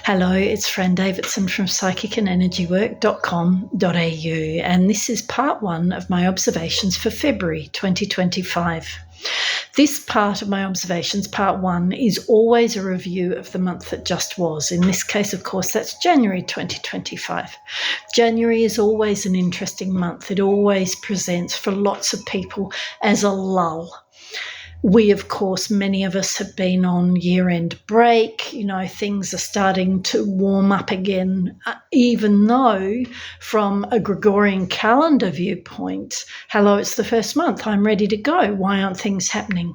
Hello, it's Fran Davidson from psychicandenergywork.com.au, and this is part one of my observations for February 2025. This part of my observations, part one, is always a review of the month that just was. In this case, of course, that's January 2025. January is always an interesting month. It always presents for lots of people as a lull. We, of course, many of us have been on year-end break. Things are starting to warm up again, even though from a Gregorian calendar viewpoint, hello, it's the first month, I'm ready to go. Why aren't things happening?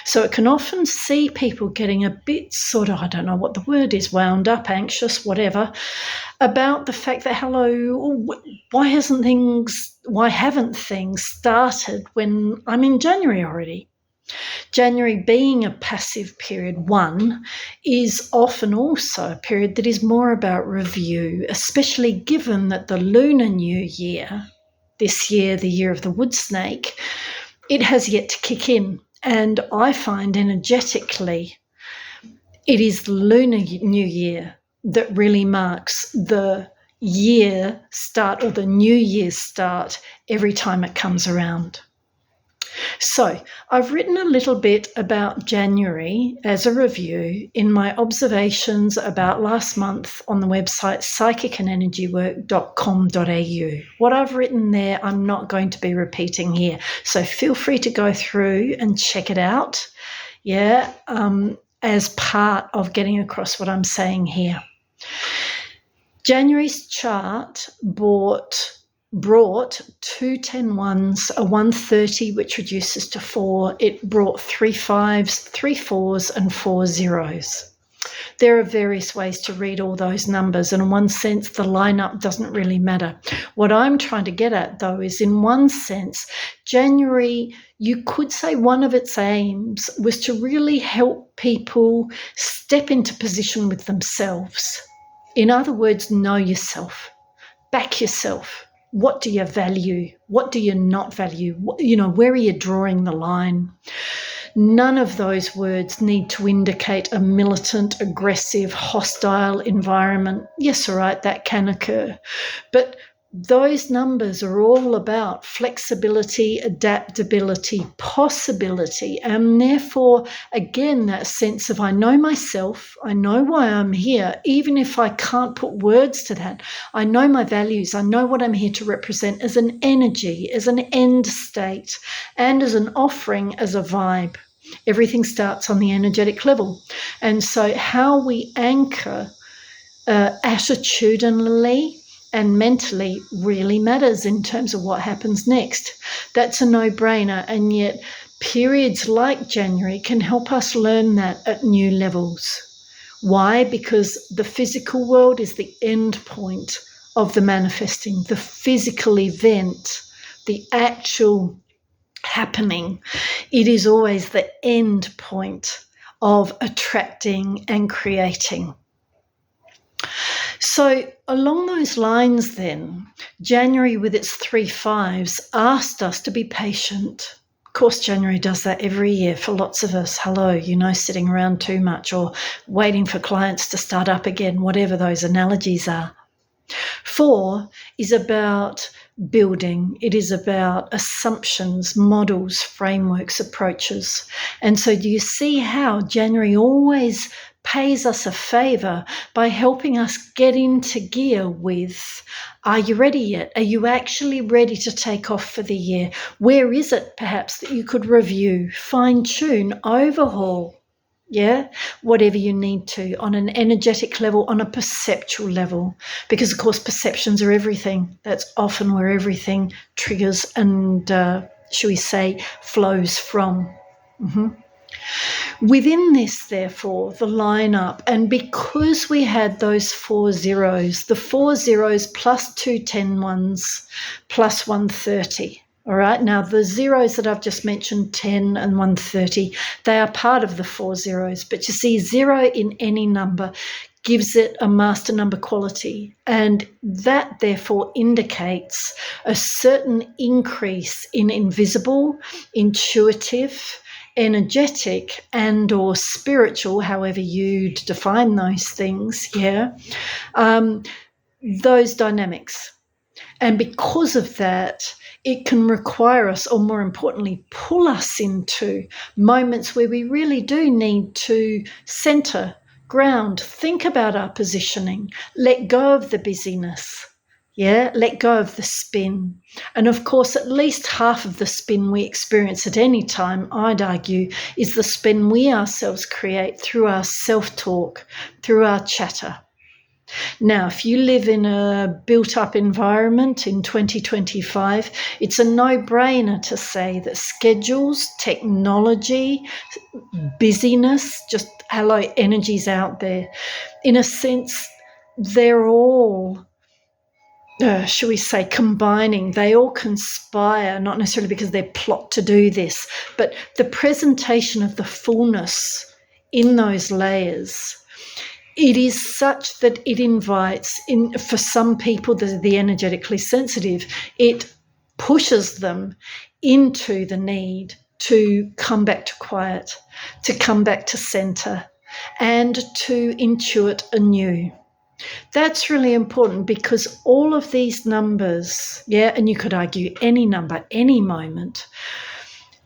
So it can often see people getting a bit I don't know what the word is, wound up, anxious, whatever, about the fact that, why haven't things started when I'm in January already? January, being a passive period, one, is often also a period that is more about review, especially given that the Lunar New Year, this year, the year of the wood snake, it has yet to kick in. And I find energetically it is the Lunar New Year that really marks the year start or the New Year's start every time it comes around. So I've written a little bit about January as a review in my observations about last month on the website psychicandenergywork.com.au. What I've written there, I'm not going to be repeating here. So feel free to go through and check it out, as part of getting across what I'm saying here. January's chart brought two 10-1s, a 130, which reduces to 4. It brought 3 5s, 3 4s, and 4 0s. There are various ways to read all those numbers, and in one sense, the lineup doesn't really matter. What I'm trying to get at, though, is in one sense, January, you could say one of its aims was to really help people step into position with themselves. In other words, know yourself, back yourself. What do you value? What do you not value? Where are you drawing the line? None of those words need to indicate a militant, aggressive, hostile environment. Yes, all right, that can occur. But those numbers are all about flexibility, adaptability, possibility, and therefore, again, that sense of I know myself, I know why I'm here, even if I can't put words to that. I know my values, I know what I'm here to represent as an energy, as an end state, and as an offering, as a vibe. Everything starts on the energetic level. And so how we anchor attitudinally and mentally really matters in terms of what happens next. That's a no-brainer, and yet periods like January can help us learn that at new levels. Why? Because the physical world is the end point of the manifesting, the physical event, the actual happening. It is always the end point of attracting and creating. So along those lines then, January with its 3 5s asked us to be patient. Of course, January does that every year for lots of us. Sitting around too much or waiting for clients to start up again, whatever those analogies are. 4 is about building. It is about assumptions, models, frameworks, approaches. And so do you see how January always pays us a favour by helping us get into gear with, are you ready yet? Are you actually ready to take off for the year? Where is it perhaps that you could review, fine-tune, overhaul? Whatever you need to on an energetic level, on a perceptual level, because of course perceptions are everything. That's often where everything triggers and, flows from. Within this, therefore, the lineup, and because we had those 4 zeros, the 4 zeros plus 2 10-1s plus 130. All right, now the zeros that I've just mentioned, 10 and 130, they are part of the 4 zeros. But you see, 0 in any number gives it a master number quality. And that therefore indicates a certain increase in invisible, intuitive, energetic and or spiritual, however you define those things, those dynamics. And because of that, it can require us, or more importantly, pull us into moments where we really do need to center, ground, think about our positioning, let go of the busyness, let go of the spin. And of course, at least half of the spin we experience at any time, I'd argue, is the spin we ourselves create through our self-talk, through our chatter. Now, if you live in a built-up environment in 2025, it's a no-brainer to say that schedules, technology, busyness, just hello, energies out there, in a sense, they're all, shall we say, combining. They all conspire, not necessarily because they plot to do this, but the presentation of the fullness in those layers, it is such that it invites, for some people, the energetically sensitive, it pushes them into the need to come back to quiet, to come back to center, and to intuit anew. That's really important because all of these numbers, and you could argue any number, any moment,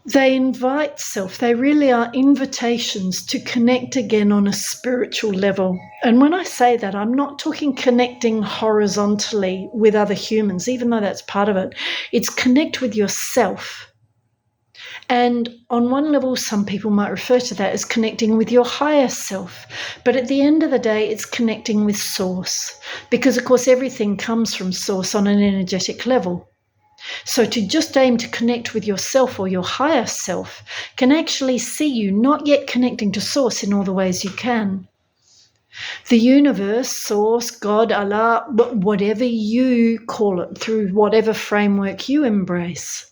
they invite self. They really are invitations to connect again on a spiritual level. And when I say that, I'm not talking connecting horizontally with other humans, even though that's part of it. It's connect with yourself. And on one level, some people might refer to that as connecting with your higher self. But at the end of the day, it's connecting with Source. Because, of course, everything comes from Source on an energetic level. So to just aim to connect with yourself or your higher self can actually see you not yet connecting to Source in all the ways you can. The universe, Source, God, Allah, whatever you call it, through whatever framework you embrace,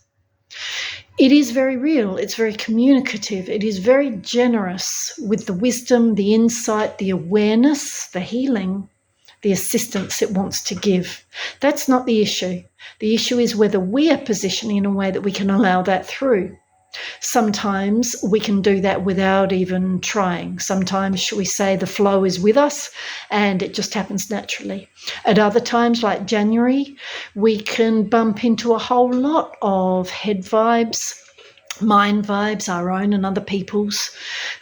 it is very real, it's very communicative, it is very generous with the wisdom, the insight, the awareness, the healing, the assistance it wants to give. That's not the issue. The issue is whether we are positioning in a way that we can allow that through. Sometimes we can do that without even trying. Sometimes, shall we say, the flow is with us and it just happens naturally. At other times, like January, we can bump into a whole lot of head vibes, mind vibes, our own and other people's.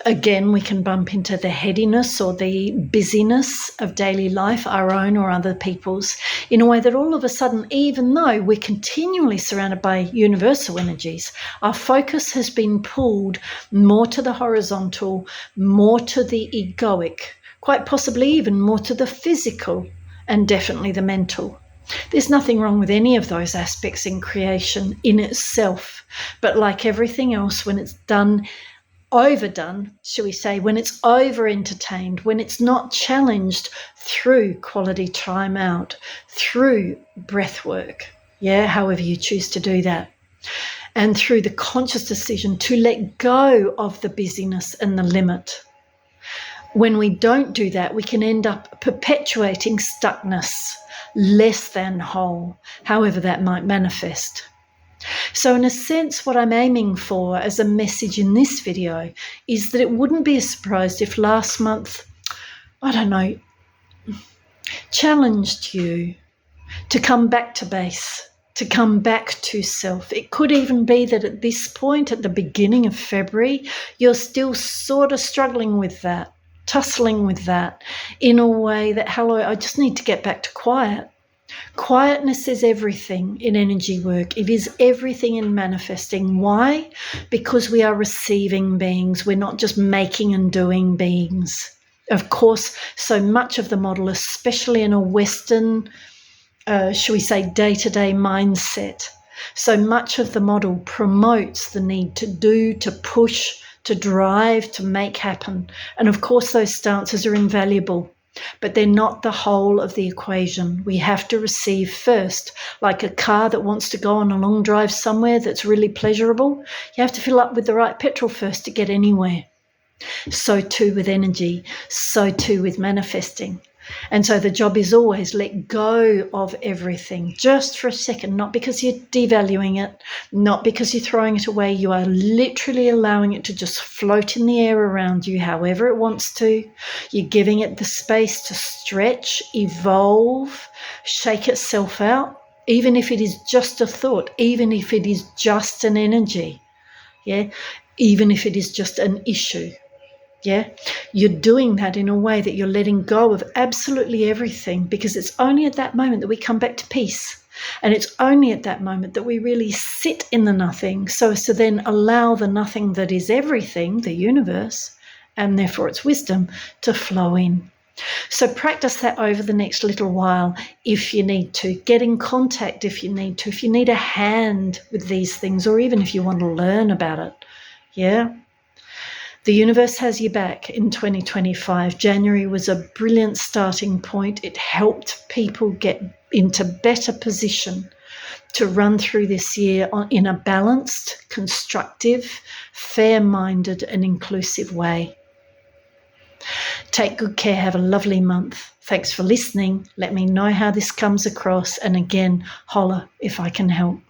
Again, we can bump into the headiness or the busyness of daily life, our own or other people's, in a way that all of a sudden, even though we're continually surrounded by universal energies, our focus has been pulled more to the horizontal, more to the egoic, quite possibly even more to the physical, and definitely the mental. There's nothing wrong with any of those aspects in creation in itself, but like everything else, when it's overdone, shall we say, when it's over-entertained, when it's not challenged through quality time out, through breath work, however you choose to do that, and through the conscious decision to let go of the busyness and the limit. When we don't do that, we can end up perpetuating stuckness, less than whole, however that might manifest. So in a sense, what I'm aiming for as a message in this video is that it wouldn't be a surprise if last month, challenged you to come back to base, to come back to self. It could even be that at this point, at the beginning of February, you're still sort of struggling with that, tussling with that in a way that, I just need to get back to quiet. Quietness is everything in energy work. It is everything in manifesting. Why? Because we are receiving beings. We're not just making and doing beings. Of course, so much of the model, especially in a Western, shall we say, day-to-day mindset, so much of the model promotes the need to do, to push, to drive, to make happen. And of course, those stances are invaluable, but they're not the whole of the equation. We have to receive first. Like a car that wants to go on a long drive somewhere that's really pleasurable, you have to fill up with the right petrol first to get anywhere. So too with energy, so too with manifesting. And so the job is always let go of everything just for a second, not because you're devaluing it, not because you're throwing it away. You are literally allowing it to just float in the air around you however it wants to. You're giving it the space to stretch, evolve, shake itself out, even if it is just a thought, even if it is just an energy, even if it is just an issue. You're doing that in a way that you're letting go of absolutely everything, because it's only at that moment that we come back to peace. And it's only at that moment that we really sit in the nothing, so as to then allow the nothing that is everything, the universe, and therefore its wisdom, to flow in. So practice that over the next little while if you need to. Get in contact if you need to, if you need a hand with these things, or even if you want to learn about it. The universe has your back in 2025. January was a brilliant starting point. It helped people get into better position to run through this year in a balanced, constructive, fair-minded and inclusive way. Take good care. Have a lovely month. Thanks for listening. Let me know how this comes across. And again, holler if I can help.